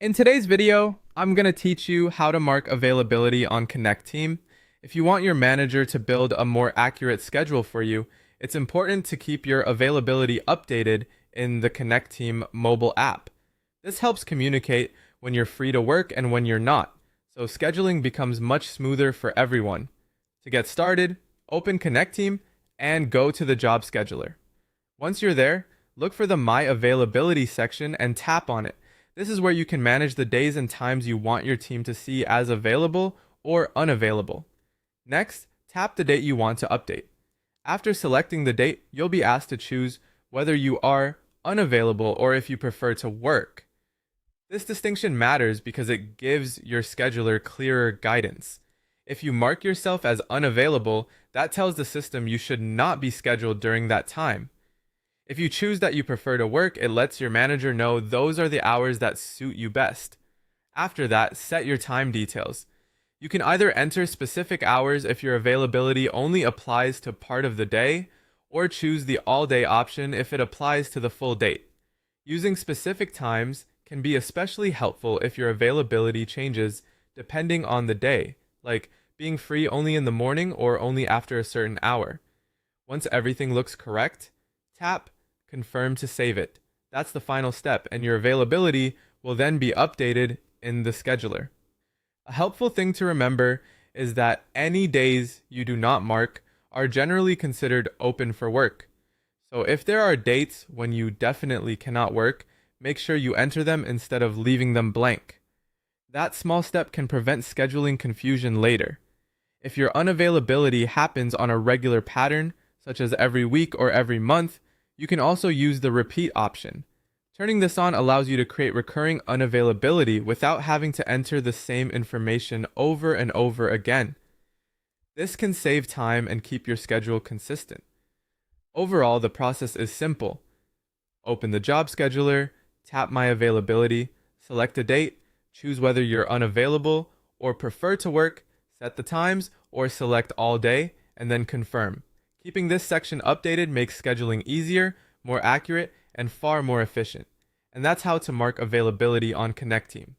In today's video, I'm going to teach you how to mark availability on Connecteam. If you want your manager to build a more accurate schedule for you, it's important to keep your availability updated in the Connecteam mobile app. This helps communicate when you're free to work and when you're not, so scheduling becomes much smoother for everyone. To get started, open Connecteam and go to the job scheduler. Once you're there, look for the My Availability section and tap on it. This is where you can manage the days and times you want your team to see as available or unavailable. Next, tap the date you want to update. After selecting the date, you'll be asked to choose whether you are unavailable or if you prefer to work. This distinction matters because it gives your scheduler clearer guidance. If you mark yourself as unavailable, that tells the system you should not be scheduled during that time. If you choose that you prefer to work, it lets your manager know those are the hours that suit you best. After that, set your time details. You can either enter specific hours if your availability only applies to part of the day, or choose the all-day option if it applies to the full date. Using specific times can be especially helpful if your availability changes depending on the day, like being free only in the morning or only after a certain hour. Once everything looks correct, tap Confirm to save it. That's the final step, and your availability will then be updated in the scheduler. A helpful thing to remember is that any days you do not mark are generally considered open for work. So if there are dates when you definitely cannot work, make sure you enter them instead of leaving them blank. That small step can prevent scheduling confusion later. If your unavailability happens on a regular pattern, such as every week or every month, you can also use the repeat option. Turning this on allows you to create recurring unavailability without having to enter the same information over and over again. This can save time and keep your schedule consistent. Overall, the process is simple. Open the job scheduler, tap My Availability, select a date, choose whether you're unavailable or prefer to work, set the times, or select all day, and then confirm. Keeping this section updated makes scheduling easier, more accurate, and far more efficient. And that's how to mark availability on Connecteam.